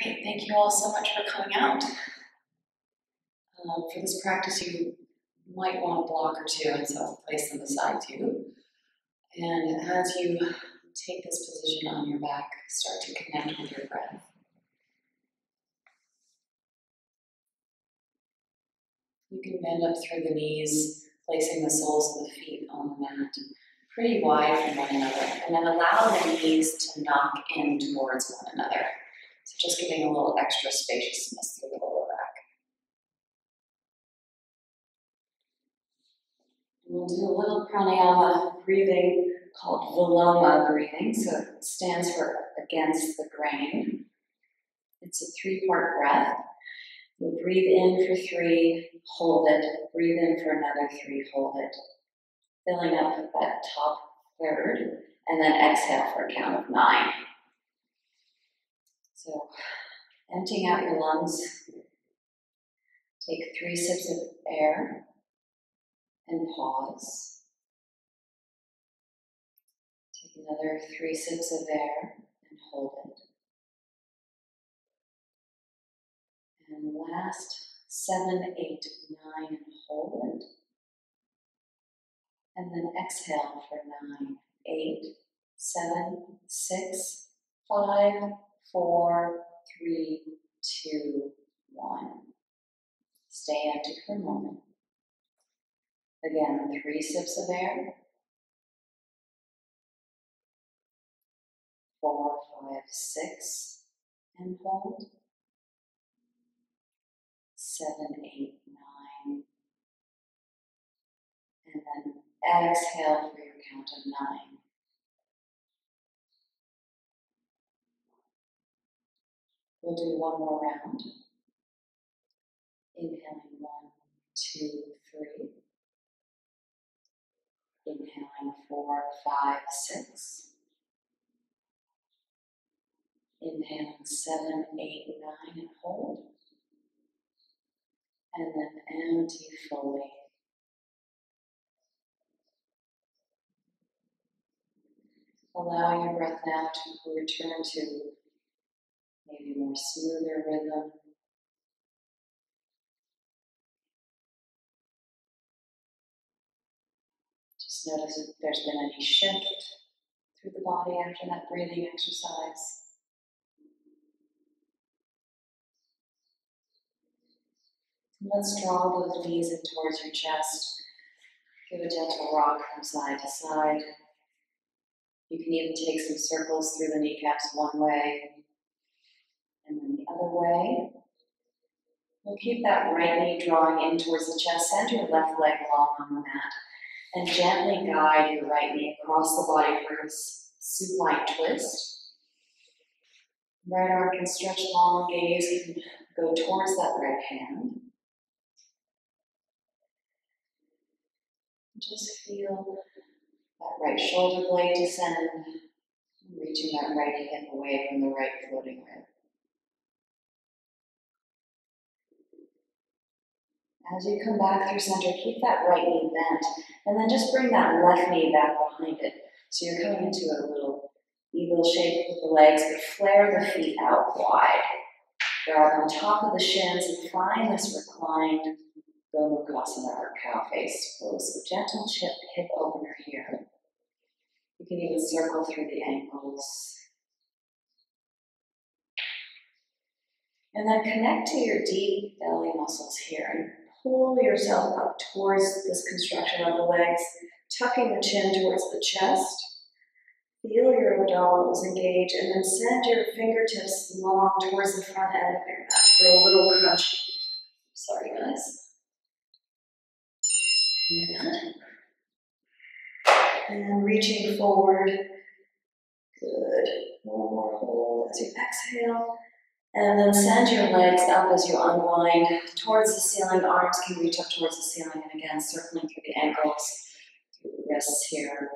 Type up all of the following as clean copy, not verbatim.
Great, thank you all so much for coming out. For this practice, you might want a block or two, and so I'll place them beside you. And as you take this position on your back, start to connect with your breath. You can bend up through the knees, placing the soles of the feet on the mat, pretty wide from one another, and then allow the knees to knock in towards one another. So just giving a little extra spaciousness through the lower back. We'll do a little pranayama breathing called Viloma breathing. So it stands for against the grain. It's a 3-part breath. We'll breathe in for 3, hold it, breathe in for another 3, hold it. Filling up that top third, and then exhale for a count of 9. So, emptying out your lungs, take 3 sips of air, and pause. Take another 3 sips of air, and hold it. And last, 7, 8, 9, and hold it. And then exhale for 9, 8, 7, 6, 5, 4, 3, 2, 1. Stay empty for a moment. Again, 3 sips of air. 4, 5, 6, and hold. 7, 8, 9. And then exhale for your count of 9. We'll do one more round. Inhaling 1, 2, 3. Inhaling 4, 5, 6. Inhaling 7, 8, 9, and hold. And then empty fully. Allowing your breath now to return to maybe more smoother rhythm. Just notice if there's been any shift through the body after that breathing exercise. And let's draw those knees in towards your chest. Give a gentle rock from side to side. You can even take some circles through the kneecaps one way and then the other way. We'll keep that right knee drawing in towards the chest. Send your left leg long on the mat and gently guide your right knee across the body for a supine twist. Right arm can stretch long, gaze can go towards that right hand. Just feel that right shoulder blade descend, reaching that right hip away from the right floating rib. As you come back through center, keep that right knee bent, and then just bring that left knee back behind it. So you're coming into a little eagle shape with the legs, but flare the feet out wide. Grab on top of the shins and find this reclined Gomukhasana or cow face pose. So gentle hip opener here. You can even circle through the ankles. And then connect to your deep belly muscles here and pull yourself up towards this construction of the legs, tucking the chin towards the chest. Feel your abdominals engage and then send your fingertips long towards the front end of your mat for a little crunch. Sorry, guys. And reaching forward. Good. One more hold as you exhale. And then send your legs up as you unwind towards the ceiling. Arms can reach up towards the ceiling, and again, circling through the ankles, through the wrists here.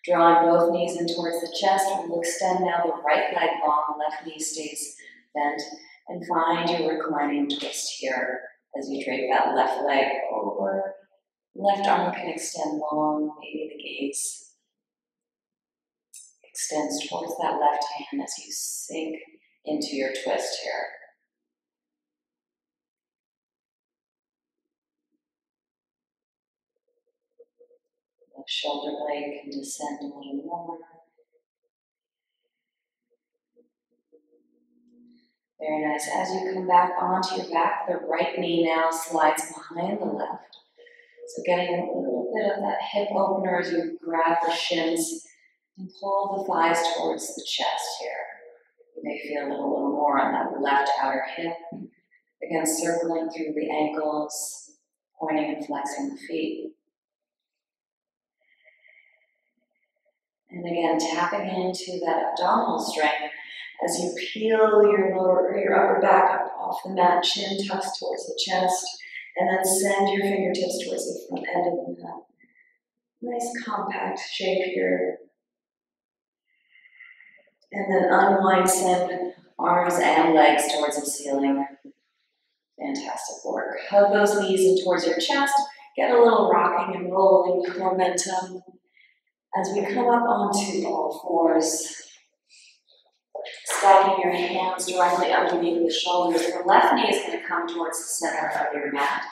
Drawing both knees in towards the chest, we'll extend now the right leg long, left knee stays bent, and find your reclining twist here as you drape that left leg over. Left arm can extend long, maybe the gaze extends towards that left hand as you sink into your twist here. Left shoulder blade can descend a little more. Very nice. As you come back onto your back, the right knee now slides behind the left. So getting a little bit of that hip opener as you grab the shins and pull the thighs towards the chest here. You may feel it a little more on that left outer hip. Again, circling through the ankles, pointing and flexing the feet. And again, tapping into that abdominal strength as you peel your upper back up off the mat, chin tucks towards the chest, and then send your fingertips towards the front end of the mat. Nice compact shape here. And then unwind, send arms and legs towards the ceiling. Fantastic work. Hug those knees in towards your chest. Get a little rocking and rolling momentum. As we come up onto all fours, stacking your hands directly underneath the shoulders, the left knee is going to come towards the center of your mat.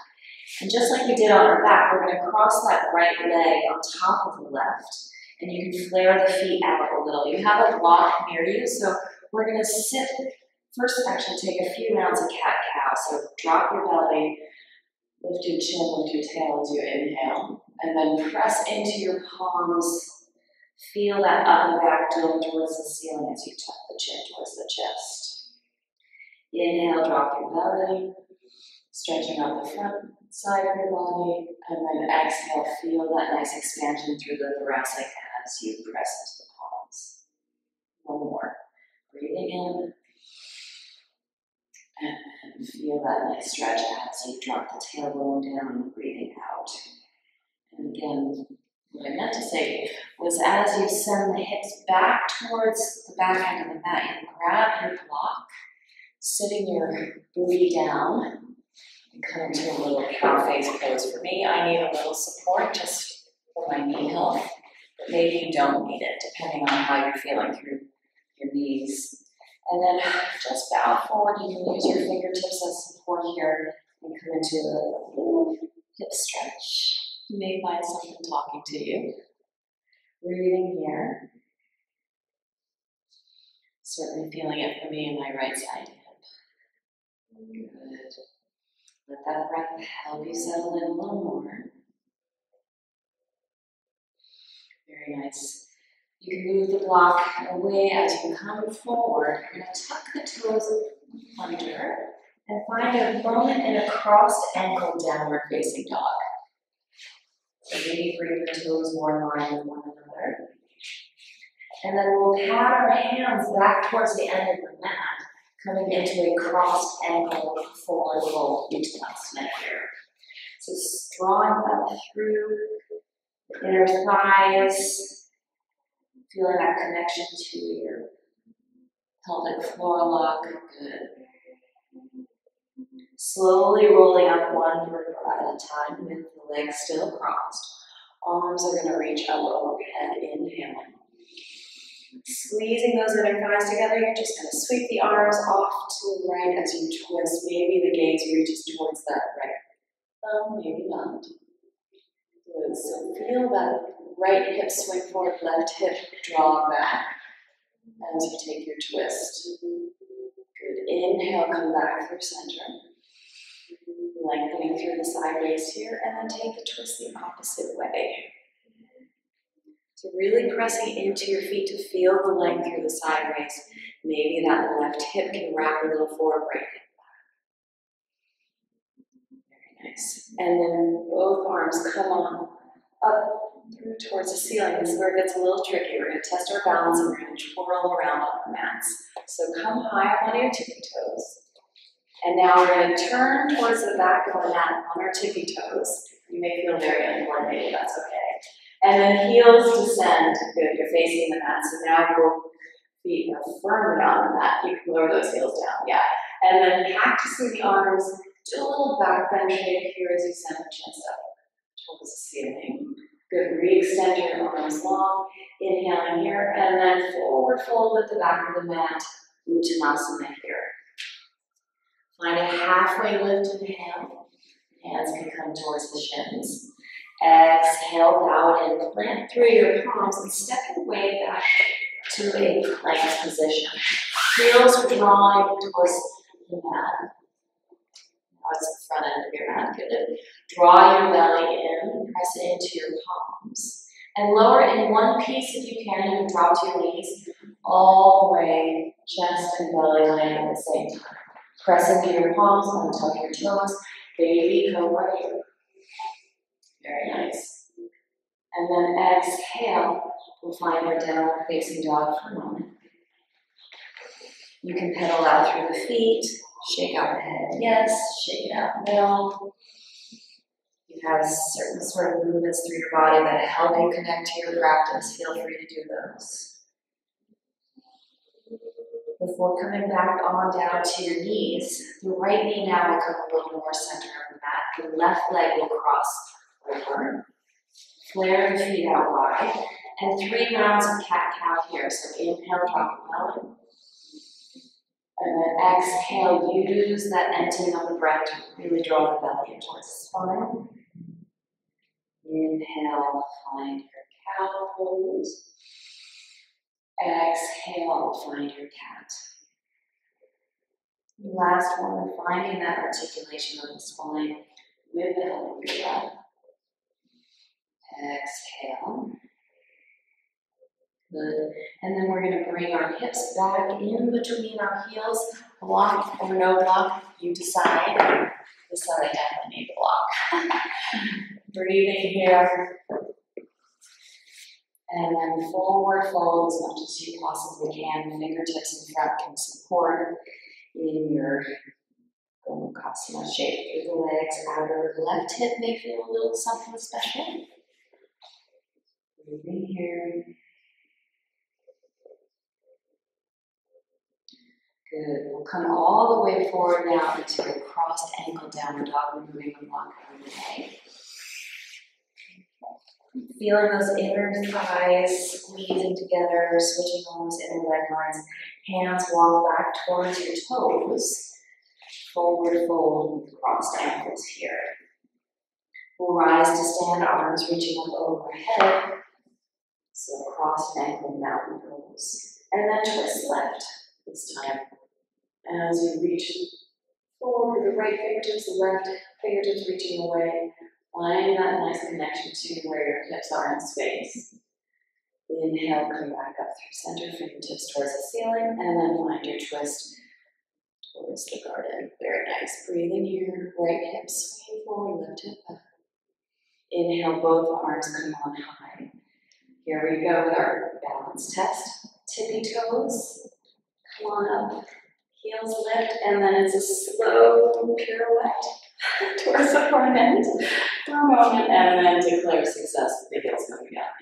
And just like we did on our back, we're going to cross that right leg on top of the left. And you can flare the feet out a little. You have a block near you, so we're going to sit. First, actually take a few rounds of cat-cow. So drop your belly, lift your chin, lift your tail as you inhale. And then press into your palms. Feel that upper back dome towards the ceiling as you tuck the chin towards the chest. Inhale, drop your belly, stretching out the front side of your body. And then exhale, feel that nice expansion through the thoracic as you press into the palms. One more. Breathing in. And feel that nice stretch as you drop the tailbone down, breathing out. And again, what I meant to say was as you send the hips back towards the back end of the mat, you grab your block, sitting your booty down, and come into a little cow face pose. For me, I need a little support just for my knee health, but maybe you don't need it, depending on how you're feeling through your knees. And then just bow forward. You can use your fingertips as support here and come into a little hip stretch. You may find something talking to you. Breathing here. Certainly feeling it for me in my right side hip. Good. Let that breath help you settle in a little more. Very nice. You can move the block away as you come forward. You're going to tuck the toes under and find a moment in a crossed ankle downward facing dog. So maybe bring the toes more in line with one another. And then we'll pat our hands back towards the end of the mat, coming into a crossed ankle forward fold uttanasana here. So drawing up through the inner thighs, feeling that connection to your pelvic floor lock. Good. Slowly rolling up one vertebra at a time with the legs still crossed. Arms are going to reach up overhead, inhaling. Squeezing those inner thighs together, you're just going to sweep the arms off to the right as you twist. Maybe the gaze reaches towards that right thumb, maybe not. Good. So feel that right hip swing forward, left hip draw back as you take your twist. Good. Inhale, come back through center. Lengthening through the sideways here, and then take the twist the opposite way. So really pressing into your feet to feel the length through the sideways. Maybe that left hip can wrap a little forward, right hip back. Very nice. And then both arms come on up through towards the ceiling. This is where it gets a little tricky. We're going to test our balance and we're going to twirl around on the mats. So come high up on your tippy toes. And now we're going to turn towards the back of the mat on our tippy toes. You may feel very uncoordinated, that's okay. And then heels descend. Good, you're facing the mat. So now your feet are firmly on the mat. You can lower those heels down, yeah. And then cactus through the arms. Do a little back bend shape here as you send the chest up towards the ceiling. Good, re-extend your arms long, inhaling here, and then forward fold at the back of the mat, Uttanasana here. Find a halfway lift, inhale, hands can come towards the shins. Exhale, bow and plant through your palms and step your way back to a plank position. Heels drawing towards the mat. Now it's the front end of your mat, good. Draw your belly in, press it into your palms. And lower in one piece if you can, you can drop to your knees all the way, chest and belly line at the same time. Press into your palms, untuck your toes, baby cobra here. Very nice. And then exhale, we'll find our downward facing dog for a moment. You can pedal out through the feet, shake out the head, yes, shake it out middle. You have certain sort of movements through your body that help you connect to your practice. Feel free to do those. Before coming back on down to your knees, the right knee now will come a little more center of the mat. The left leg will cross over. Flare the feet out wide. And 3 rounds of cat-cow here. So inhale, drop the belly. And then exhale, use that emptying of the breath to really draw the belly in towards the spine. Inhale, find your cow pose. Exhale, find your cat. Last one, finding that articulation of the spine with the help of your breath. Exhale. Good. And then we're going to bring our hips back in between our heels. Block or no block, you decide. This side I definitely need to block. Breathing here. And then forward fold as much as you possibly can. Fingertips in front can support in your Gomukhasana shape through the legs. Outer left hip may feel a little something special. Breathing here. Good. We'll come all the way forward now into a crossed ankle downward dog, removing the block out of the leg. Feeling those inner thighs squeezing together, switching on those inner leg lines. Hands walk back towards your toes. Forward fold with crossed ankles here. We'll rise to stand, arms reaching up overhead. So crossed ankle mountain pose. And then twist left this time. As you reach forward, the right fingertips, the left fingertips reaching away. Find that nice connection to where your hips are in space. Inhale, come back up through center, fingertips towards the ceiling, and then find your twist towards the garden. Very nice. Breathing here, right hip swing forward, left hip up. Inhale, both arms come on high. Here we go with our balance test. Tippy toes, come on up. Heels lift, and then it's a slow pirouette towards the front end for a moment, and then declare success with the heels coming down.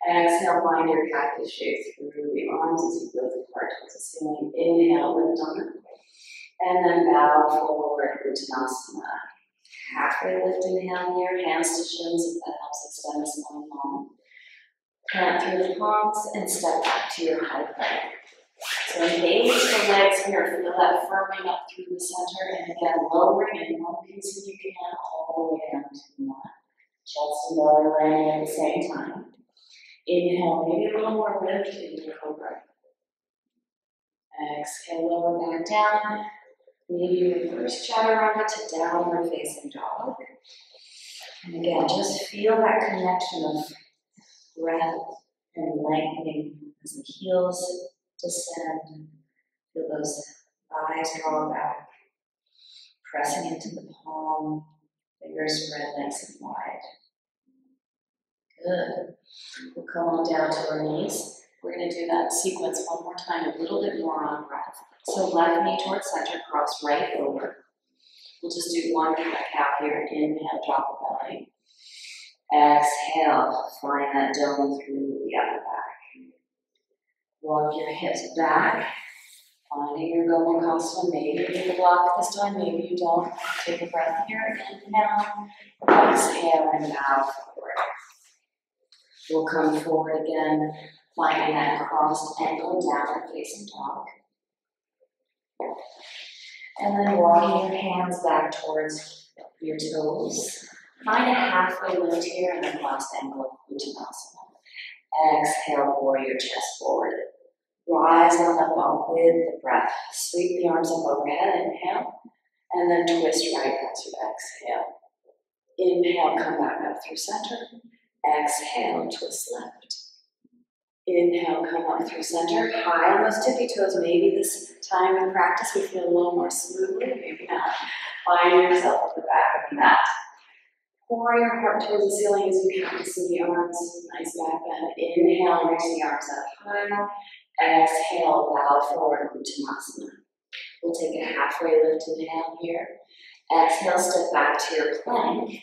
Exhale, find your cactus shape through the arms as you lift apart towards the ceiling. Inhale, lift on it. And then bow forward, Uttanasana. Halfway lift, inhale here, hands to shins if that helps extend the spine long. Plant through the palms and step back to your high plank. So engage the legs here, feel that firming up through the center, and again, lowering in one piece if you can, all the way down to the mat. Chest and belly landing at the same time. Inhale, maybe a little more lift into cobra. Exhale, lower back down. Maybe reverse chaturanga to downward facing dog. And again, just feel that connection of breath and lengthening as the heels descend. Feel those thighs draw back, pressing into the palm, fingers spread nice and wide. Good. We'll come on down to our knees. We're going to do that sequence one more time, a little bit more on breath. So left knee towards center, cross right over. We'll just do one cat-cow here. Inhale, drop the belly. Exhale, find that dome through the upper back. Walk your hips back, finding your Gomukhasana. Maybe you need a block this time, maybe you don't. Take a breath here, inhale, exhale, and bow forward. We'll come forward again, finding that crossed ankle, downward facing dog. And then walking your hands back towards your toes. Find a halfway lift here and then crossed ankle, Uttanasana. Exhale, warrior chest forward. Rise on up with the breath. Sweep the arms up overhead, inhale. And then twist right as you exhale. Inhale, come back up through center. Exhale, twist left. Inhale, come up through center. High on those tippy toes. Maybe this time in practice we feel a little more smoothly. Maybe not. Find yourself at the back of the mat. Pour your heart towards the ceiling as you count to see the arms. Nice back bend. Inhale, reach the arms up high. Exhale, bow forward, Uttanasana. We'll take a halfway lift inhale here. Exhale, step back to your plank.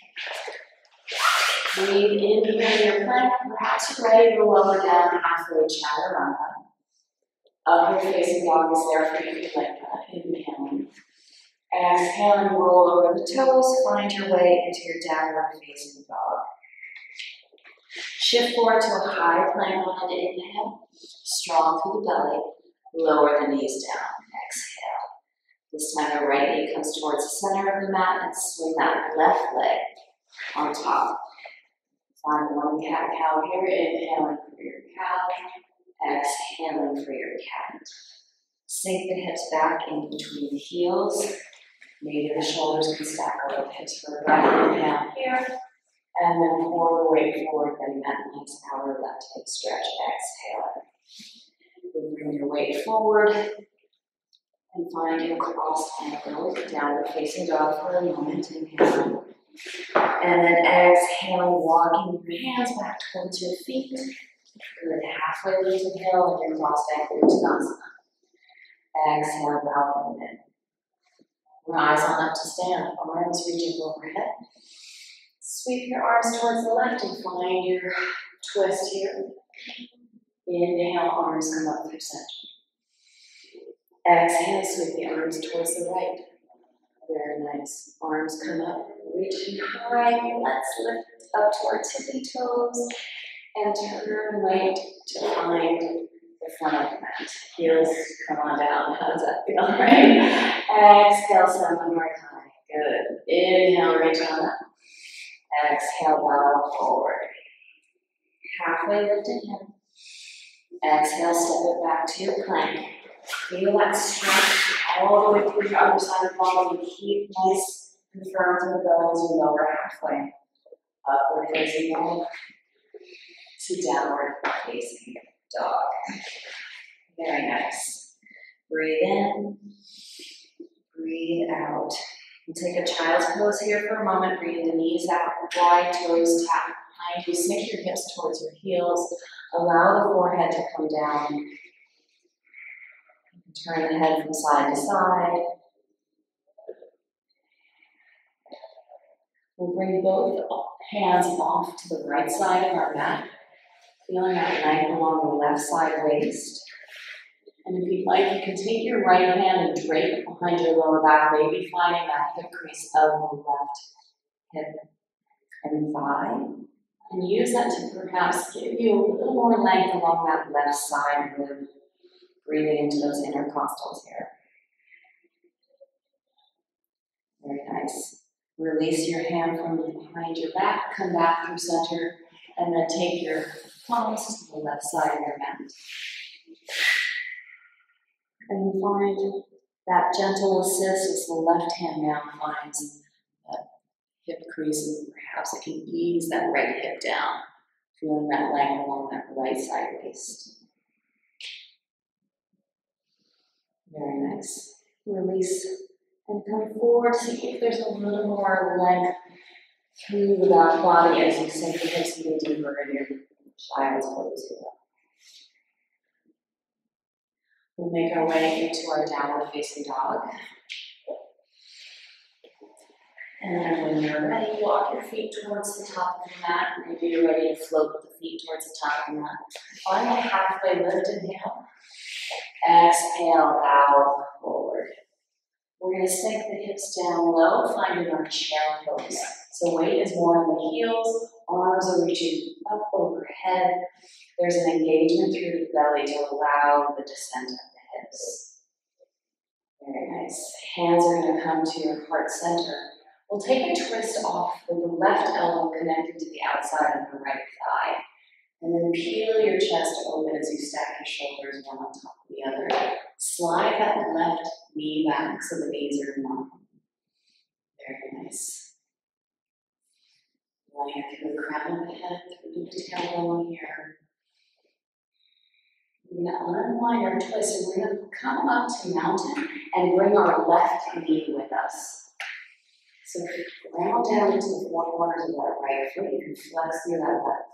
Breathe in here in your plank. Perhaps you're ready to lower down halfway chaturanga. Upward facing dog is there for you if you like that. Inhaling. Exhale and roll over the toes. Find your way into your downward facing dog. Shift forward to a high plank on an inhale. Strong through the belly. Lower the knees down. Exhale. This time the right knee comes towards the center of the mat and swing that left leg on top. Find one cat-cow here. Inhaling for your cow. Exhaling for your cat. Sink the hips back in between the heels. Maybe the shoulders can stack over the hips for a breath. Inhale here. And then pour the weight forward, getting that nice outer left hip stretch. Exhale. Bring your weight forward and find your crossed ankle, downward facing dog for a moment. Inhale. And then exhale, walking your hands back towards your feet. Good. Halfway lift inhale and your crossed ankle Uttanasana. Exhale, bowing in. Rise on up to stand. Arms reaching overhead. Sweep your arms towards the left and find your twist here. Inhale, arms come up through center. Exhale, sweep the arms towards the right. Very nice. Arms come up, reaching high. Let's lift up to our tippy toes and turn right to find the front of the mat. Heels come on down. How does that feel? Right? Exhale, send the heart high. Good. Inhale, reach on up. Exhale, bow forward. Halfway lift inhale. Exhale, step it back to your plank. Feel that stretch all the way through your other side of the body. Keep nice and firm to the belly as you lower halfway. Upward facing dog to downward facing dog. Very nice. Breathe in. Breathe out. We'll take a child's pose here for a moment. Breathe the knees out, wide toes tap behind you. Sink your hips towards your heels. Allow the forehead to come down. Turn the head from side to side. We'll bring both hands off to the right side of our mat. Feeling that length along the left side waist. And if you'd like, you can take your right hand and drape it behind your lower back, maybe finding that hip crease of the left hip and thigh. And use that to perhaps give you a little more length along that left side rib. Breathing into those intercostals here. Very nice. Release your hand from behind your back, come back through center, and then take your palms to the left side of your mat. And find that gentle assist as the left hand now finds that hip crease, and perhaps it can ease that right hip down, feeling that length along that right side waist. Very nice. Release and come forward. See if there's a little more length through the back body as you sink the hips even deeper in your child's pose here. We'll make our way into our downward facing dog. And then when you're ready, walk your feet towards the top of the mat. Maybe you're ready to float with the feet towards the top of the mat. Find a halfway lift, inhale. Exhale, bow forward. We're going to sink the hips down low, finding our chair pose. So weight is more on the heels Arms are reaching up overhead. There's an engagement through the belly to allow the descent of the hips. Very nice. Hands are going to come to your heart center. We'll take a twist off with the left elbow connected to the outside of the right thigh. And then peel your chest open as you stack your shoulders one on top of the other. Slide that left knee back so the knees are in line. Very nice. Laying through the crown of the head, through the tailbone here. We're going to unwind our twist and we're going to come up to mountain and bring our left knee with us. So ground down into the four corners of that right foot. You can flex through that left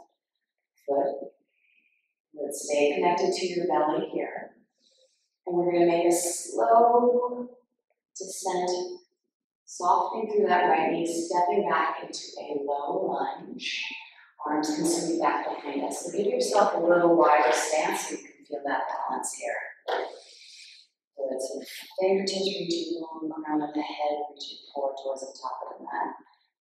foot. Let's stay connected to your belly here. And we're going to make a slow descent, softening through that right knee, stepping back into a low lunge. Arms can sweep back behind us. So give yourself a little wider stance so you can feel that balance here. Good. So fingertips reaching along the crown of the head, reaching forward towards the top of the mat.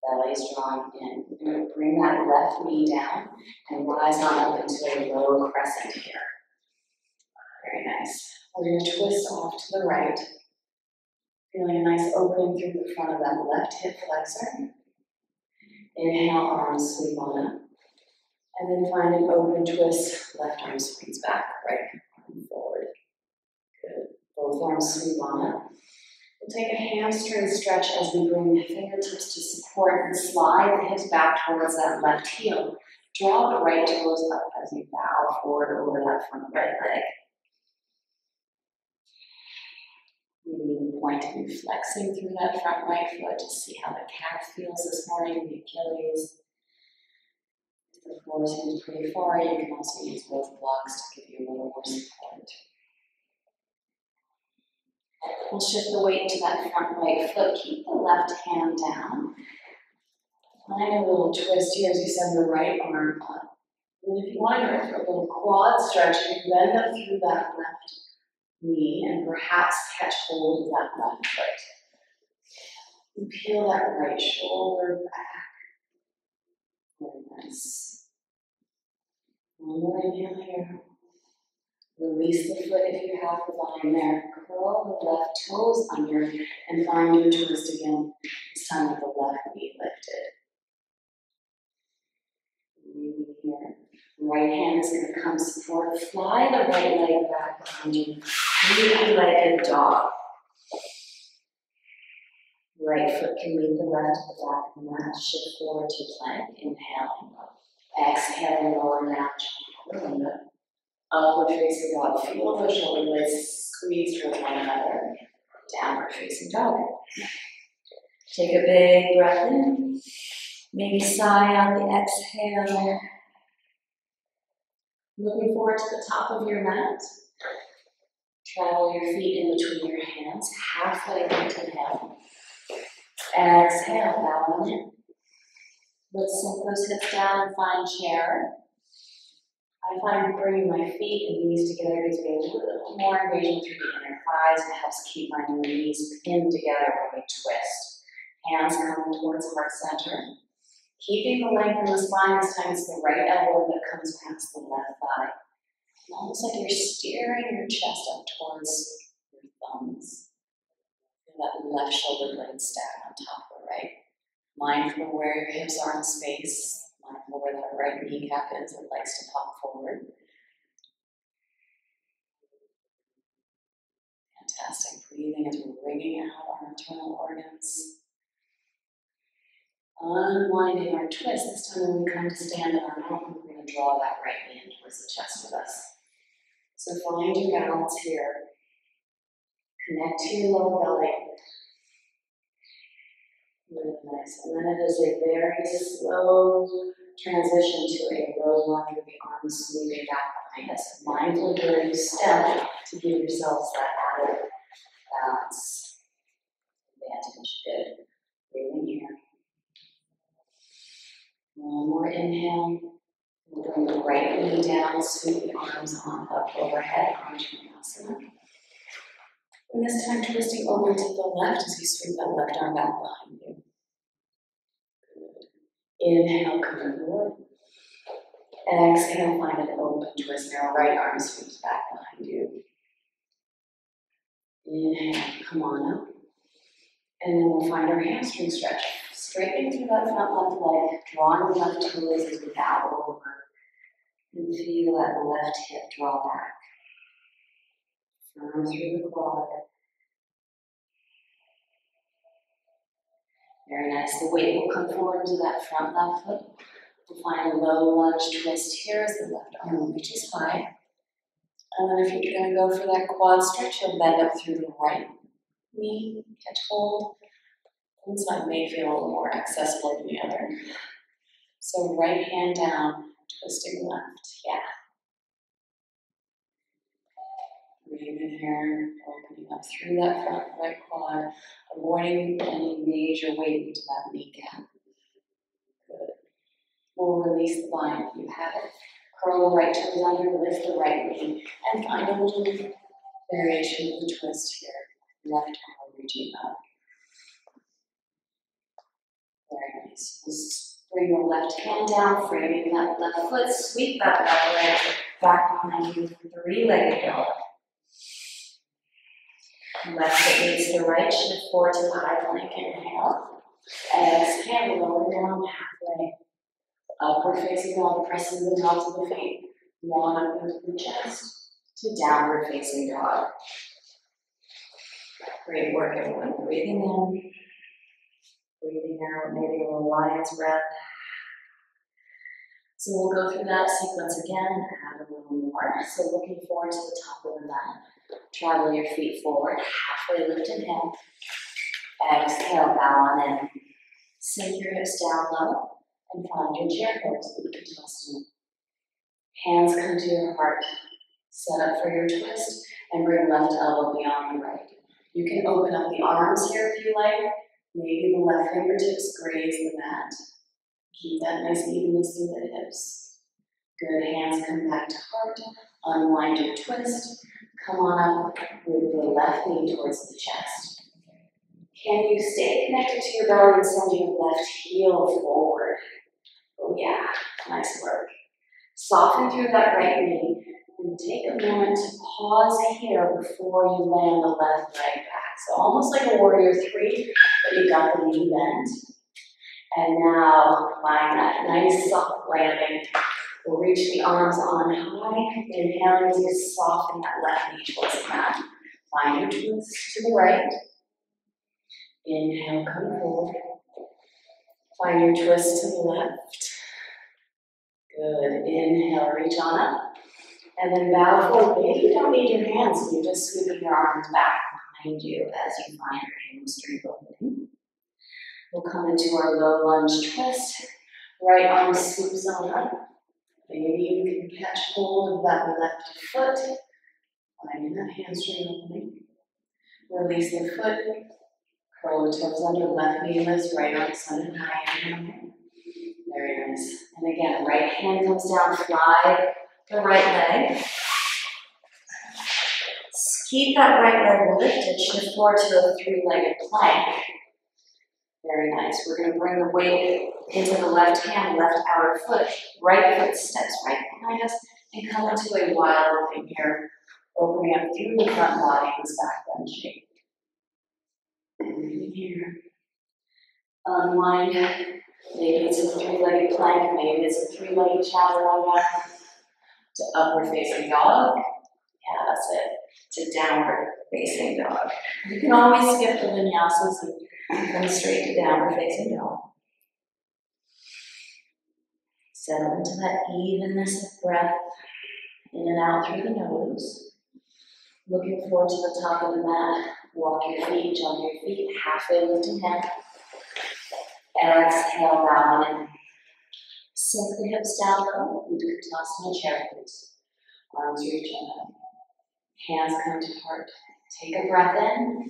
Belly's drawing in. We're going to bring that left knee down and rise on up into a low crescent here. Very nice. We're going to twist off to the right. Feeling a nice opening through the front of that left hip flexor. Inhale, arms sweep on up. And then find an open twist. Left arm swings back, right arm forward. Good. Both arms sweep on up. We'll take a hamstring stretch as we bring the fingertips to support and slide the hips back towards that left heel. Draw the right toes up as you bow forward over that front right leg. Maybe pointing and flexing through that front right foot to see how the calf feels this morning, the Achilles. If the floor seems pretty far, you can also use both blocks to give you a little more support. We'll shift the weight to that front right foot. Keep the left hand down. Find a little twist here as you send the right arm up. And if you want to go for a little quad stretch, you can bend up through that left knee and perhaps catch hold of that left foot. And peel that right shoulder back. Very nice. One more inhale here. Release the foot if you have the line there. Curl the left toes under and find your twist again. This time with the left knee lifted. Breathing here. Right hand is going to come support. Fly the right leg back behind you. Three-legged dog. Right foot can meet the left at the back of the mat. Shift forward to plank. Inhaling. Exhaling, lower down. Upward facing dog. Feel those shoulder blades squeeze towards one another. Downward facing dog. Take a big breath in. Maybe sigh out the exhale. Looking forward to the top of your mat. Travel your feet in between your hands. Halfway lift inhale. Exhale, bow on in. Let's sink those hips down and find chair. I find bringing my feet and knees together gives me a little more engagement through the inner thighs and helps keep my knees pinned together when we twist. Hands coming towards heart center. Keeping the length in the spine, this time it's the right elbow that comes past the left thigh. Almost like you're steering your chest up towards your thumbs. Feel that left shoulder blade stack on top of the right. Mindful of where your hips are in space. Mindful where that right kneecap is, it likes to pop forward. Fantastic. Breathing as we're wringing out our internal organs. Unwinding our twist. This time when we come to stand on our mountain, we're going to draw that right knee in towards the chest with us. So find your balance here. Connect to your lower belly. Really nice. And then it is a very slow transition to a low lunge with the arms sweeping back behind us. Mindful where you step to give yourselves that added balance. Advantage. Good. Breathing here. One more inhale. We'll bring the right knee down, sweep the arms on up overhead, vinyasa. And this time twisting over to the left as you sweep that left arm back behind you. Good. Inhale, come forward. Exhale, find an open twist. Now right arm sweeps back behind you. Inhale, come on up. And then we'll find our hamstring stretch. Straightening through that front left leg, drawing the left toes as we bow over. And feel that left hip draw back. Firm through the quad. Very nice. The weight will come forward to that front left foot. We'll find a low lunge twist here as the left arm reaches high. And then if you're going to go for that quad stretch, you'll bend up through the right knee, catch hold. One side may feel a little more accessible than the other. So right hand down, twisting left, yeah. Breathe in here, opening up through that front right quad, avoiding any major weight into that kneecap. Good. We'll release the bind if you have it. Curl the right toes under, lift the right knee, and find a little variation of the twist here. Left arm reaching up. Very nice. Just bring the left hand down, framing that left foot, sweep that left leg back behind you, three-legged dog. Left foot meets the right, shift forward to the high plank, inhale. Exhale, lower down halfway. Upward facing dog, pressing the tops of the feet. Yawn up into the chest to downward facing dog. Great work, everyone. Breathing in. Breathing out, maybe a little lion's breath. So we'll go through that sequence again and add a little more. So looking forward to the top of the mat. Travel your feet forward, halfway lift inhale. Exhale, bow on in. Sink your hips down low and find your chair pose, Utkatasana. Hands come to your heart. Set up for your twist and bring left elbow beyond the right. You can open up the arms here if you like. Maybe the left fingertips graze the mat. Keep that nice evenness through the hips. Good, hands come back to heart. Unwind your twist. Come on up with the left knee towards the chest. Can you stay connected to your belly and send your left heel forward? Oh yeah, nice work. Soften through that right knee and take a moment to pause here before you land the left leg back. So almost like a warrior three, but you got the knee bend. And now find that nice soft landing. We'll reach the arms on high. Inhaling as you soften that left knee towards the mat. Find your twist to the right. Inhale, come forward. Find your twist to the left. Good. Inhale, reach on up. And then bow forward. Maybe you don't need your hands. You're just sweeping your arms back behind you as you find your hamstring opening. We'll come into our low lunge twist. Right arm swoops on up. Maybe you can catch hold of that left foot. Finding that hamstring opening. Release the foot. Curl the toes under, left knee lifts, right arm sun high. Inhale. Very nice. And again, right hand comes down, fly the right leg. Keep that right leg lifted, shift forward to a three-legged plank. Very nice. We're going to bring the weight into the left hand, left outer foot. Right foot steps right behind us and come into a wild opening here. Opening up through the front body in this back bend shape. And in here. Unwind. Maybe it's a three-legged plank. Maybe it's a three-legged chaturanga. To upward facing dog. Yeah, that's it. To downward facing dog. You can always skip the vinyasas and come straight to downward facing dog. Settle into that evenness of breath in and out through the nose. Looking forward to the top of the mat. Walk your feet, jump your feet, halfway lift inhale. Exhale, bow on in. Sink the hips down low. Utkatasana chair pose. Arms reach up. Hands come to heart. Take a breath in.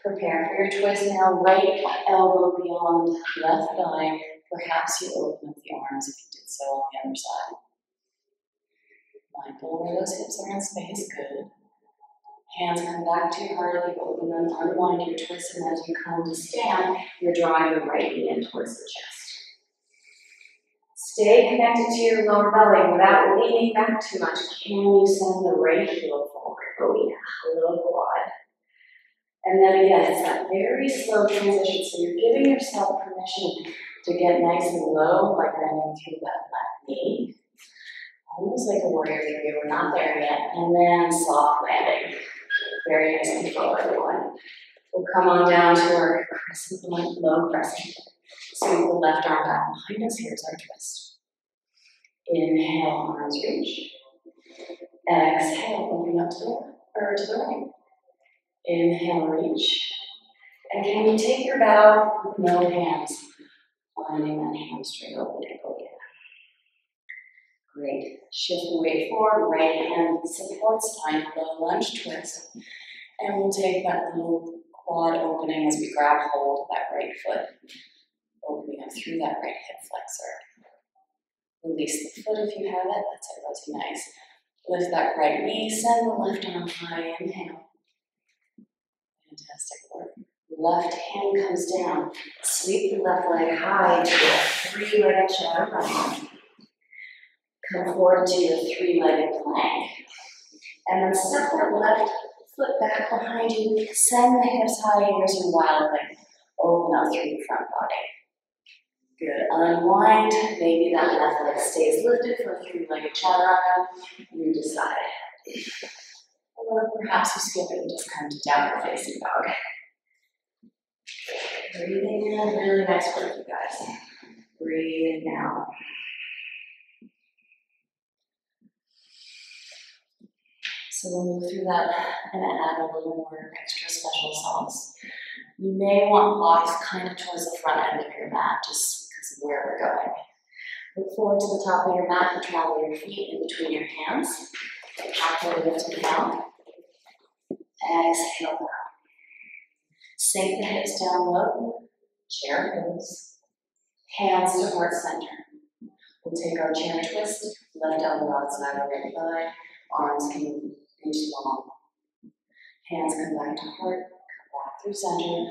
Prepare for your twist. Now right elbow beyond left thigh. Perhaps you open up the arms if you did so on the other side. Mindful where those hips are in space. Good. Hands come back to your heart. You open them, unwind your twist, and as you come to stand, you're drawing the right knee in towards the chest. Stay connected to your lower belly without leaning back too much. Can you send the right heel forward? Oh yeah, a little quad. And then again, it's that very slow transition. So you're giving yourself permission to get nice and low by bending through that left knee. Almost like a warrior three. We're not there yet. And then soft landing. Very nice and slow, everyone. We'll come on down to our crescent point, low crescent. Sweep the left arm back behind us. Here's our twist. Inhale, arms reach. Exhale, open up to the right. Inhale, reach. And can you take your bow with no hands? Finding that hamstring opening. Oh yeah. Great. Shift the weight forward. Right hand supports spine. Low lunge twist. And we'll take that little quad opening as we grab hold of that right foot. Opening up through that right hip flexor. Release the foot if you have it. That's it. Really nice. Lift that right knee. Send the left arm high. Inhale. Fantastic work. Left hand comes down. Sweep the left leg high to a three-legged chaturanga. Come forward to your three-legged plank. And then step that left foot back behind you. Send the hips high. Here's your wild leg. Open up through the front body. Good. Unwind. Maybe that left leg stays lifted for a three-legged chaturanga. You decide. Or perhaps you skip it and just come to downward facing dog. Breathing in. Really nice work, you guys. Breathing out. So we'll move through that and add a little more extra special sauce. You may want blocks kind of towards the front end of your mat, just because of where we're going. Look forward to the top of your mat and travel your feet in between your hands. Halfway lifted down. Exhale down. Sink the hips down low. Chair pose. Hands to heart center. We'll take our chair twist. Left elbow outside of right thigh. Arms can reach long. Hands come back to heart. Come back through center.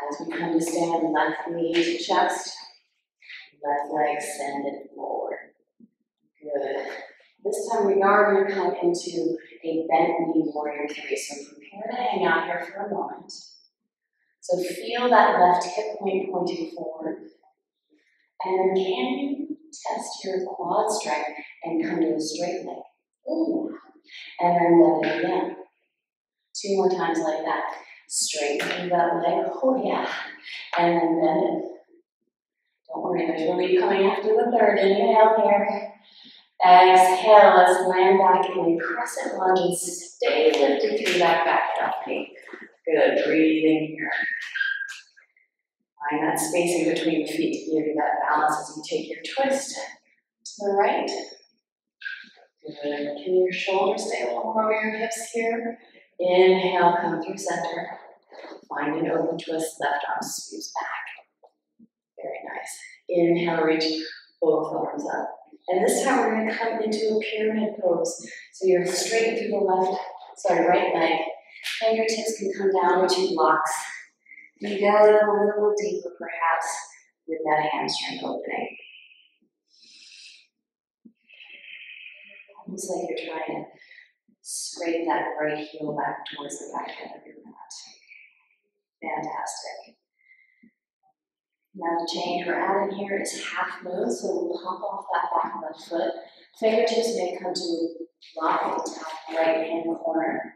As we come to stand, left knee to chest. Left leg extended forward. Good. This time we are going to come into a bent knee warrior three. So prepare to hang out here for a moment. So feel that left hip point pointing forward. And then can you test your quad strength and come to a straight leg? Ooh. And then bend it again. Two more times like that. Straight through that leg. Oh yeah. And then bend it. Don't worry, there's relief coming after the third. Inhale here. Exhale, let's land back in a crescent lunge and stay lifted through that back belly. Good, breathing here. Find that spacing between the feet to give you that balance as you take your twist to the right. Good. Can your shoulders stay a little more over your hips here? Inhale, come through center. Find an open twist, left arm sweeps back. Very nice. Inhale, reach both arms up. And this time we're going to come into a pyramid pose. So you're straight through the right leg. Fingertips can come down to blocks. You go a little deeper perhaps with that hamstring opening. Almost like you're trying to scrape that right heel back towards the back end of your mat. Fantastic. Now the change we're adding here is half move, so we'll pop off that back left foot. Fingertips may come to a lock at the top right hand corner.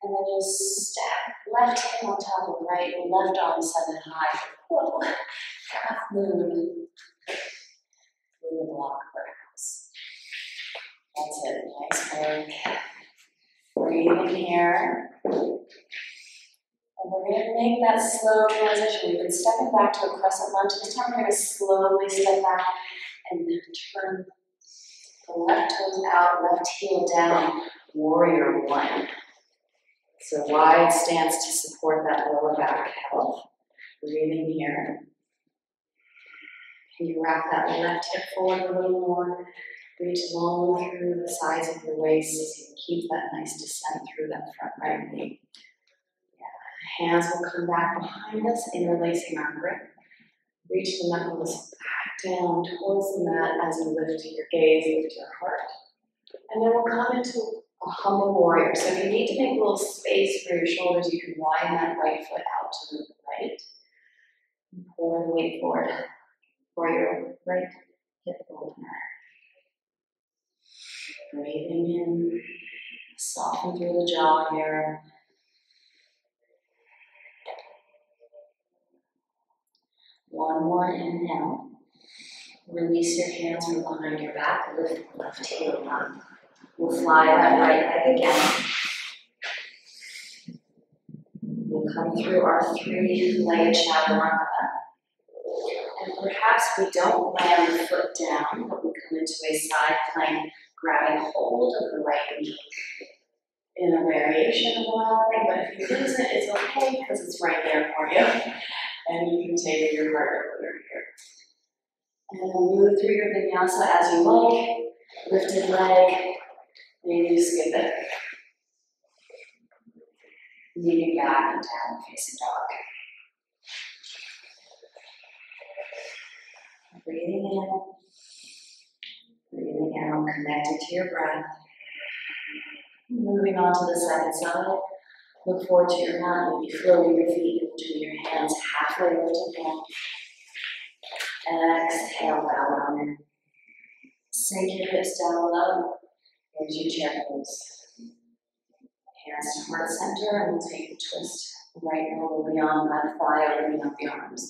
And then you'll stack left hand on top of right, left arm send it high. Whoa. Half moon. Through the block perhaps. That's it. Nice work. Breathe in here. And we're going to make that slow transition. We've been stepping back to a crescent lunge. This time we're going to slowly step back and turn the left toes out, left heel down, warrior one. So wide stance to support that lower back health. Breathing here. Can you wrap that left hip forward a little more? Reach long through the sides of your waist so you can keep that nice descent through that front right knee. Yeah. Hands will come back behind us, interlacing our grip. Reach the knuckles back. down towards the mat as you lift your gaze, lift your heart. And then we'll come into a humble warrior. So if you need to make a little space for your shoulders, you can widen that right foot out to the right. And pour the weight forward for your right hip opener. Breathing in, soften through the jaw here. One more inhale. Release your hands from behind your back. Lift the left heel up. We'll fly that right leg again. We'll come through our three-legged chaturanga. And perhaps we don't land the foot down, but we come into a side plank, grabbing hold of the right knee. In a variation of one leg, but if you lose it, it's okay because it's right there for you. And you can take your heart opener here. And then move through your vinyasa as you like. Lifted leg, maybe skip it. Leaning back and down, facing dog. Breathing in, breathing out, connected to your breath. Moving on to the second side. Look forward to your mat, maybe floating your feet in between your hands, halfway lifted down. Exhale, bow down in. Sink your hips down low. Here's your chair pose. Hands to heart center, and we'll take a twist. Right elbow beyond left thigh, opening up the arms.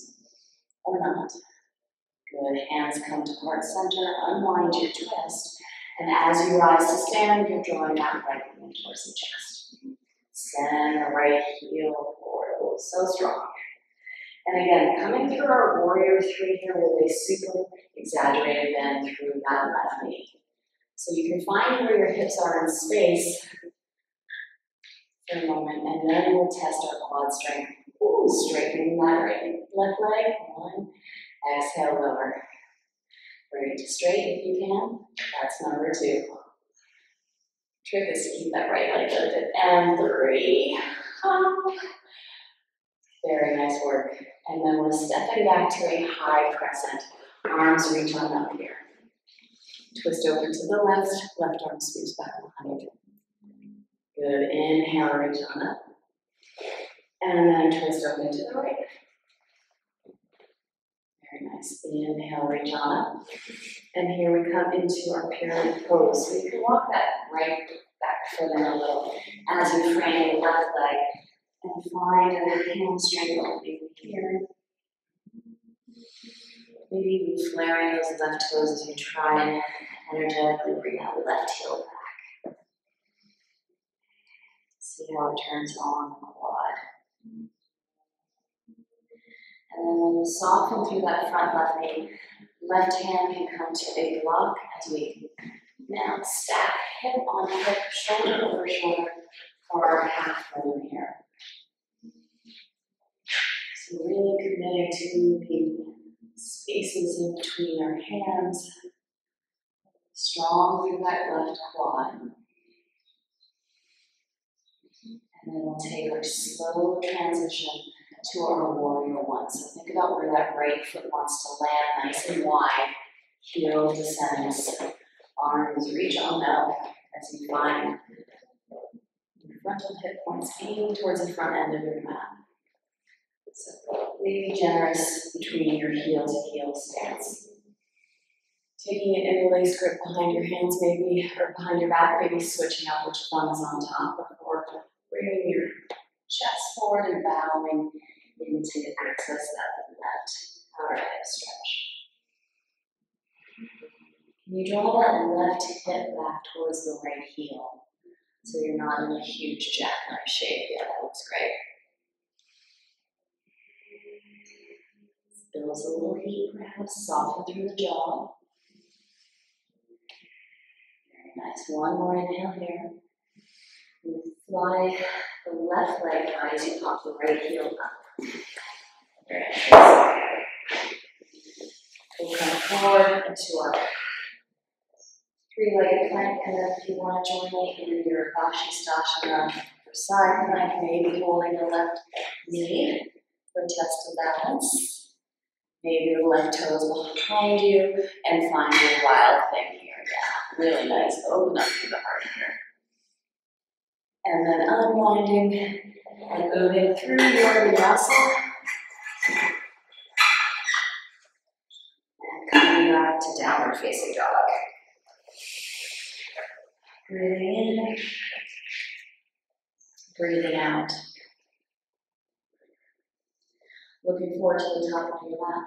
Or not. Good. Hands come to heart center. Unwind your twist. And as you rise to stand, you're drawing that right knee towards the chest. Send the right heel forward. Oh, so strong. And again, coming through our warrior three here with a super exaggerated bend through that left knee. So you can find where your hips are in space for a moment, and then we'll test our quad strength. Ooh, straightening that right left leg. One. Exhale, lower. Bring it to straight if you can. That's number two. Trick is to keep that right leg lifted. And three. Very nice work. And then we're stepping back to a high crescent. Arms reach on up here. Twist over to the left. Left arm sweeps back behind you. Good. Inhale, reach on up. And then twist over to the right. Very nice. Inhale, reach on up. And here we come into our pyramid pose. So you can walk that right back foot in a little as you frame the left leg and find a hamstring opening here. Maybe even flaring those left toes as you try and energetically bring that left heel back. See how it turns on the quad. And then when you soften through that front left knee, left hand can come to a block as we now stack hip on hip, shoulder over shoulder for our half moon here. So really committing to the spaces in between your hands. Strong through that left quad. And then we'll take our slow transition to our warrior one. So think about where that right foot wants to land, nice and wide. Heel descends. Arms reach on up as you find your frontal hip points aiming towards the front end of your mat. So be generous between your heel to heel stance. Taking an interlace grip behind your hands, maybe, or behind your back, maybe switching out which thumb is on top before bringing your chest forward and bowing into to access that left outer hip stretch. Can you draw that left hip back towards the right heel so you're not in a huge jackknife shape? Yeah, that looks great. Builds a little heat, perhaps. Soften through the jaw. Very nice. One more inhale here. And fly the left leg high as you pop the right heel up. Very nice. We'll come forward into our three-legged plank, and then if you want to join me in your Vashisthasana for side plank, maybe holding the left knee for test of balance. Maybe the left toes behind you and find your wild thing here. Yeah, really nice. Open up through the heart here. And then unwinding and moving through your vinyasa. And coming back to downward facing dog. Breathing in. Breathing out. Looking forward to the top of your mat.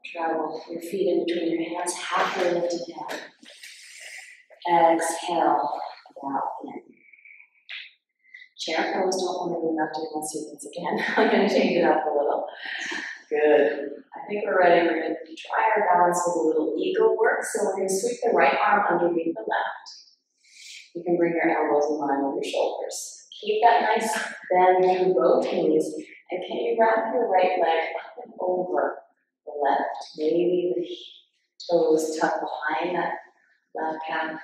Travel your feet in between your hands, halfway lifted down. Exhale, bow in. Chair pose, don't worry, we're not doing that sequence again. I'm going to change it up a little. Good. I think we're ready. We're going to try our balance with a little eagle work. So we're going to sweep the right arm underneath the left. You can bring your elbows in line with your shoulders. Keep that nice bend through both knees. And can you wrap your right leg up and over the left? Maybe the toes tuck behind that left calf.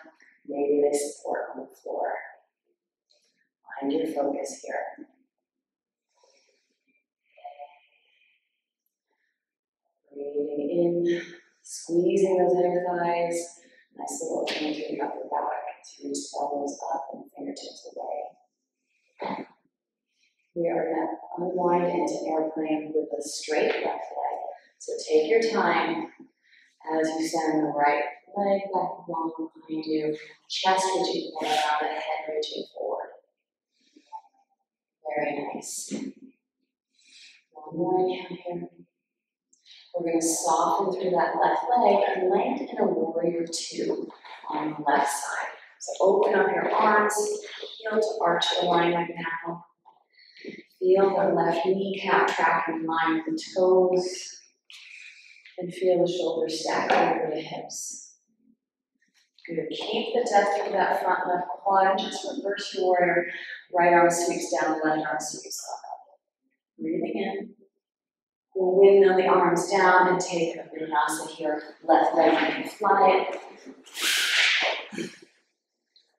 Maybe they support on the floor. Find your focus here. Breathing in, squeezing those inner thighs. Nice little opening through the upper back as you reach elbows up and fingertips away. We are going to unwind into airplane with a straight left leg. So take your time as you send the right leg back long behind you, chest reaching forward, the head reaching forward. Very nice. One more inhale here. We're going to soften through that left leg and land in a warrior two on the left side. So open up your arms, heel to arch alignment now. Feel the left kneecap track in line with the toes. And feel the shoulders stack over the hips. Good. Keep the depth of that front left quad. Just reverse your warrior. Right arm sweeps down, left arm sweeps up. Breathing in. We'll windmill the arms down and take a vinyasa here. Left leg, you can fly it.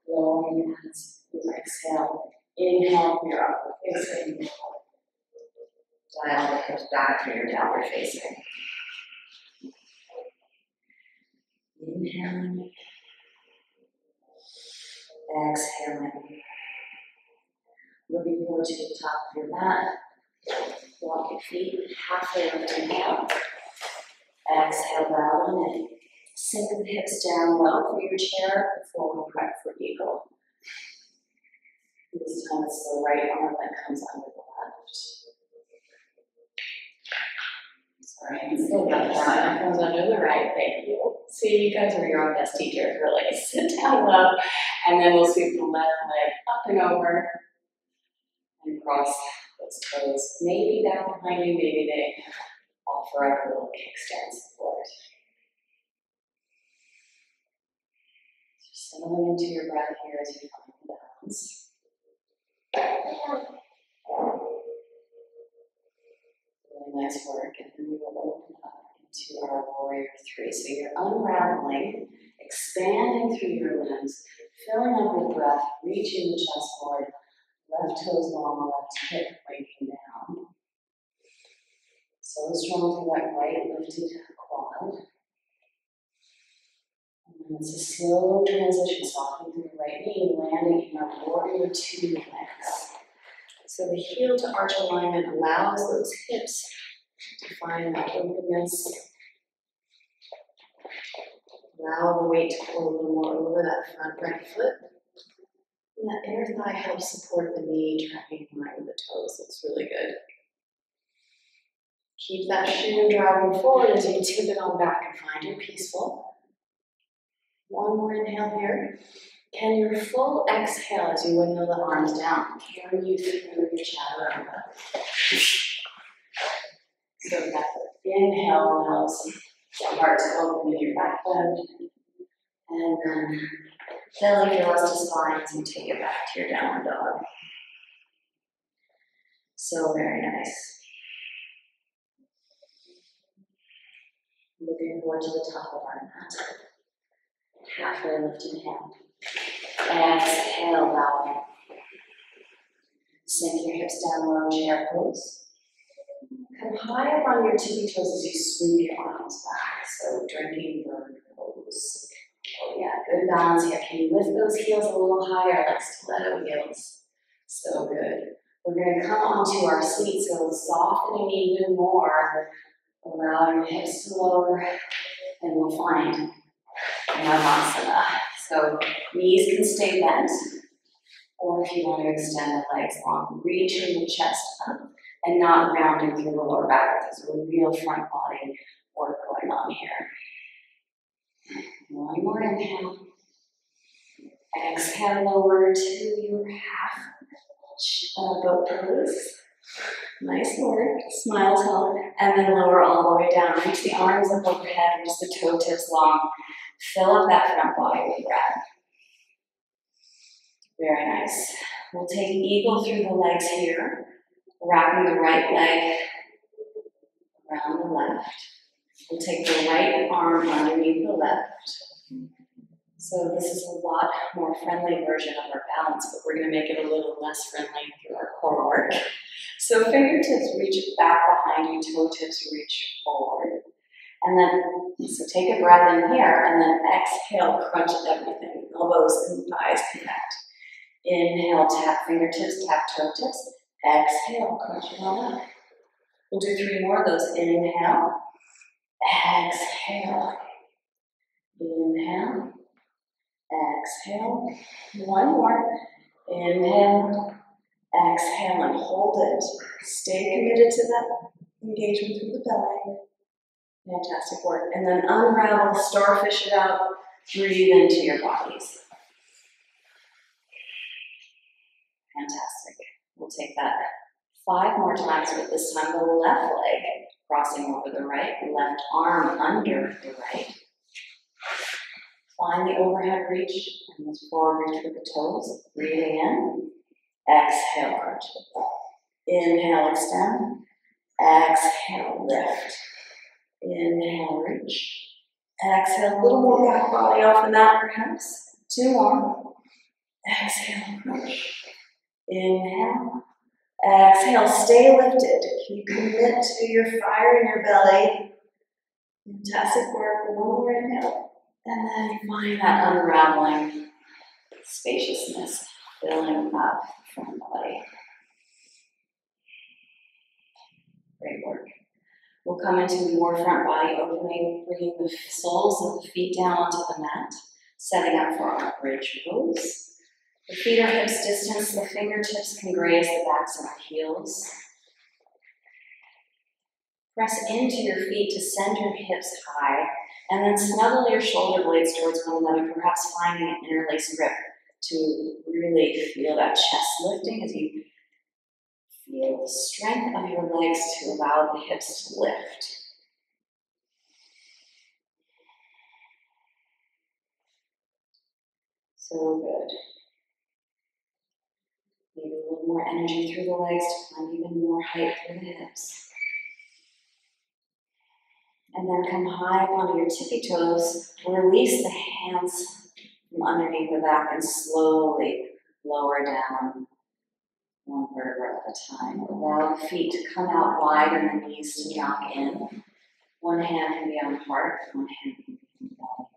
Lowering as you exhale. Inhale, you're upward facing. Dial the hips back for your downward facing. Inhaling. Exhaling. Looking forward to the top of your mat. Walk your feet halfway up to down. Exhale, bow on in. Sink the hips down low for your chair before we prep for eagle. This time it's the right arm that comes under the left. Sorry, I can still get that. It comes under the right. Thank you. See, you guys are your own best teachers. Really, sit down low, and then we'll sweep the left leg up and over and cross those toes. Maybe down behind you, maybe they offer up a little kickstand support. Just settling into your breath here as you find balance. Really nice work, and then we will open up into our warrior three. So you're unraveling, expanding through your limbs, filling up with breath, reaching the chest forward, left toes long, left hip pointing down. So strong through that right lifted quad. And then it's a slow transition, softening through the right knee, landing in our warrior two legs. So the heel to arch alignment allows those hips to find that openness. Allow the weight to pull a little more over that front right foot. And that inner thigh helps support the knee, tracking in line with the toes. Looks really good. Keep that shin driving forward as you tip it on back and find your peaceful. One more inhale here. Can your full exhale as you windmill the arms down carry you through your chaturanga? So that inhale allows the heart to open in your back bend. And then belly draws to spine as you take it back to your downward dog. So very nice. Looking forward to the top of our mat. Halfway lifted hand. Exhale, bow in. Sink your hips down low, chair pose. Come high up on your tippy toes as you sweep your arms back. So drinking bird pose. Oh yeah, good balance here. Can you lift those heels a little higher, like stiletto heels? So good. We're going to come onto our seat, so softening even more, allowing the hips to lower, and we'll find Navasana. So knees can stay bent, or if you want to extend the legs long, reaching the chest up and not rounding through the lower back. There's a real front body work going on here. One more inhale. Exhale, lower to your half boat pose. Nice work. Smiles help. And then lower all the way down. Reach the arms up overhead, reach the toe tips long. Fill up that front body with breath. Very nice. We'll take eagle through the legs here, wrapping the right leg around the left. We'll take the right arm underneath the left. So this is a lot more friendly version of our balance, but we're going to make it a little less friendly through our core work. So fingertips reach back behind you, toe tips reach forward. And then, so take a breath in here, and then exhale, crunch everything. Elbows and thighs connect. Inhale, tap fingertips, tap toe tips. Exhale, crunch it on up. We'll do 3 more of those. Inhale, exhale, inhale, exhale. 1 more. Inhale, exhale, and hold it. Stay committed to that engagement through the belly. Fantastic work. And then unravel, starfish it out, breathe into your bodies. Fantastic. We'll take that 5 more times, but this time the left leg crossing over the right, left arm under the right. Find the overhead reach and this forward reach with the toes. Breathing in. Exhale, crunch it up. Inhale, extend. Exhale, lift. Inhale, reach. Exhale, a little more back body off the mat perhaps. 2 more. Exhale, crunch. Inhale. Exhale, stay lifted. Can you commit to your fire in your belly? Fantastic work. 1 more inhale. And then find that unraveling spaciousness, filling up the front body. Great work. We'll come into more front body opening, bringing the soles of the feet down onto the mat, setting up for our bridge pose. The feet are hips distance, the fingertips can graze the backs of our heels. Press into your feet to send your hips high, and then snuggle your shoulder blades towards one another, perhaps finding an interlace grip to really feel that chest lifting as you feel the strength of your legs to allow the hips to lift. So good. Maybe a little more energy through the legs to find even more height through the hips. And then come high up onto your tippy toes. Release the hands from underneath the back and slowly lower down 1 vertebra at a time. Allow the feet to come out wide and the knees to knock in. 1 hand can be on the heart, 1 hand can be on the belly.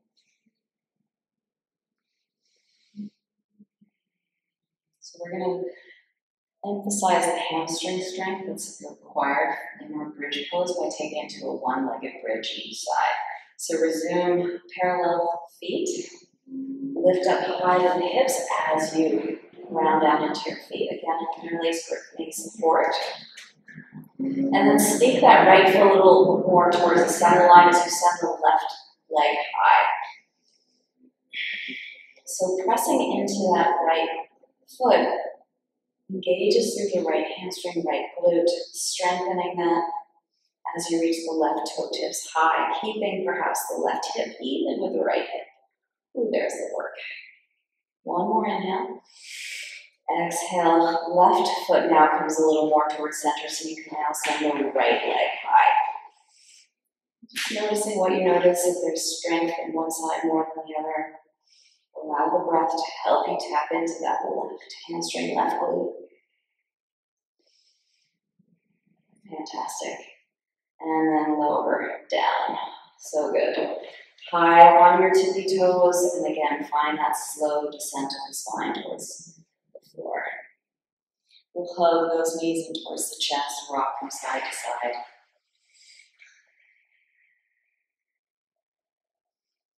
So we're going to emphasize the hamstring strength that's required in our bridge pose by taking it to a 1-legged bridge each side. So resume parallel feet. Lift up high to the hips as you round down into your feet. Again, interlace grip knee support. And then sneak that right foot a little more towards the center line as you send the left leg high. So pressing into that right foot engages through the right hamstring, right glute, strengthening that as you reach the left toe tips high, keeping perhaps the left hip even with the right hip. Ooh, there's the work. 1 more inhale. Exhale, left foot now comes a little more towards center, so you can now send the right leg high. Just noticing what you notice, if there's strength in one side more than the other. Allow the breath to help you tap into that left hamstring, left glute. Fantastic. And then lower, down. So good. High on your tippy toes, and again, find that slow descent of the spine towards the floor. We'll hug those knees in towards the chest, rock from side to side.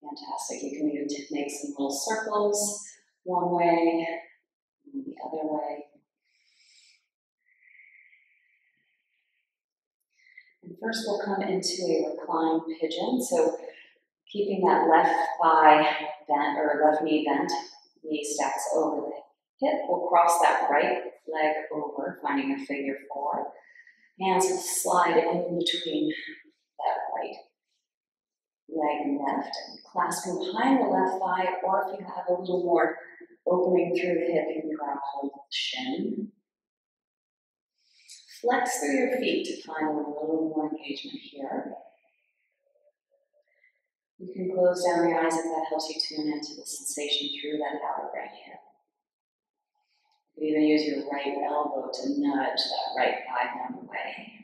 Fantastic. You can even make some little circles, one way and the other way. And first we'll come into a reclined pigeon. So keeping that left thigh bent, or left knee bent, knee stacks over the hip. We'll cross that right leg over, finding a figure four. Hands will slide in between that right leg and left, and clasping behind the left thigh, or if you have a little more opening through the hip, you can grab hold of the shin. Flex through your feet to find a little more engagement here. You can close down your eyes if that helps you tune into the sensation through that outer right hip. You can even use your right elbow to nudge that right thigh down the way.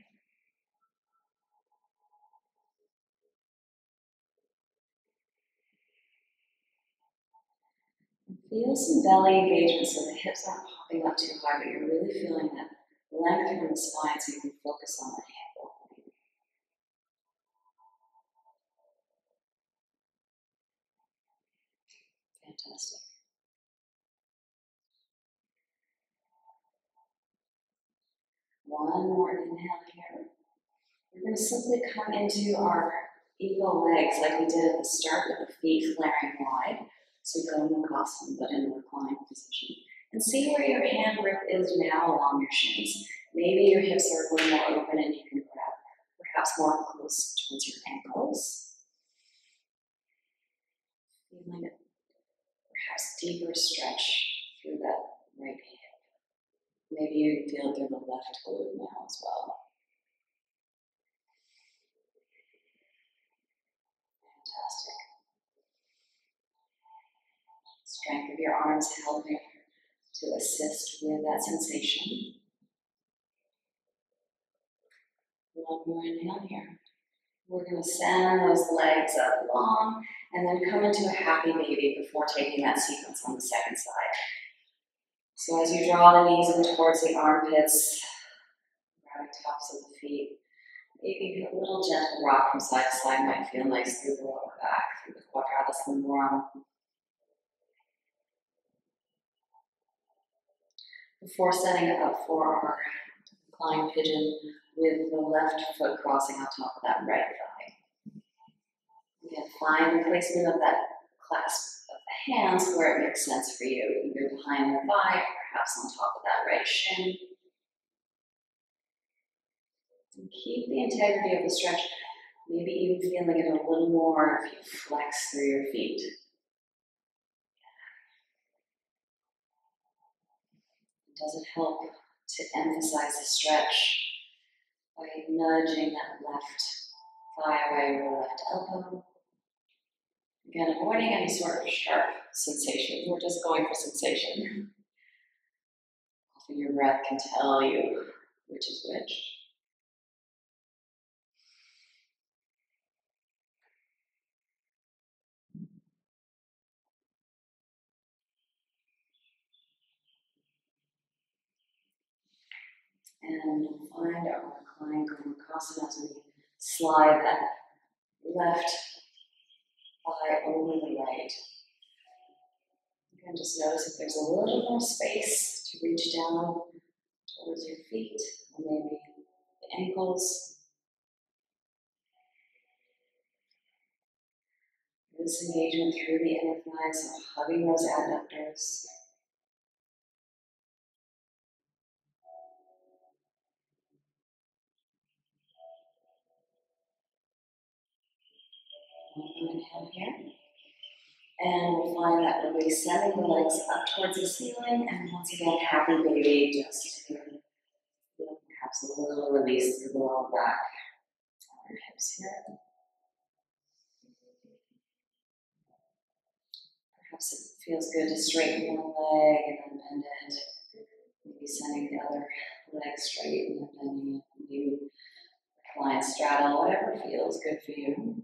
Feel some belly engagement so the hips aren't popping up too high, but you're really feeling that length from the spine so you can focus on the hip opening. Fantastic. One more inhale here. We're going to simply come into our eagle legs like we did at the start with the feet flaring wide. So go in the cosine, but in the reclined position. And see where your hand grip is now along your shins. Maybe your hips are a little more open and you can grab perhaps more close towards your ankles. Feeling a perhaps deeper stretch through that right hip. Maybe you can feel it through the left glute now as well. Fantastic. Strength of your arms helping to assist with that sensation. One more inhale here. We're going to send those legs up long and then come into a happy baby before taking that sequence on the second side. So as you draw the knees in towards the armpits, grabbing tops of the feet, maybe a little gentle rock from side to side might feel nice through the lower back, through the quadratus lumborum. Before setting it up for our reclined pigeon with the left foot crossing on top of that right thigh. Again, find the placement of that clasp of the hands where it makes sense for you, either behind the thigh, perhaps on top of that right shin. And keep the integrity of the stretch, maybe even feeling it a little more if you flex through your feet. Does it help to emphasize the stretch by nudging that left thigh away with the left elbow? Again, avoiding any sort of sharp sensation. We're just going for sensation. Often your breath can tell you which is which. And find our reclined Gomukhasana as we slide that left thigh over the right. Again, just notice if there's a little more space to reach down towards your feet, or maybe the ankles. This engagement through the inner thighs, so hugging those adductors. Inhale here. And we'll find that release, sending the legs up towards the ceiling, and once again, happy baby, just perhaps a little release through the lower back. Our hips here. Perhaps it feels good to straighten one leg and then bend it. Maybe sending the other leg straight and then bending it. Maybe line straddle, whatever feels good for you.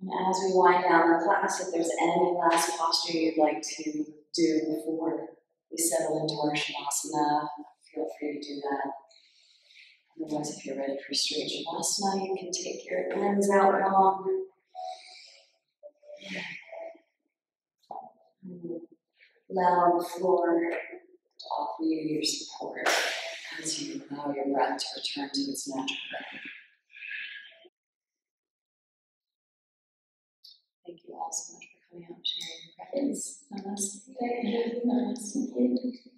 And as we wind down the class, if there's any last posture you'd like to do before we settle into our Shavasana, feel free to do that. Otherwise, if you're ready for straight Shavasana, you can take your hands out long. Allow the floor to offer you your support as you allow your breath to return to its natural rhythm. Thank you all so much for coming out and sharing your presence. Namaste. Namaste.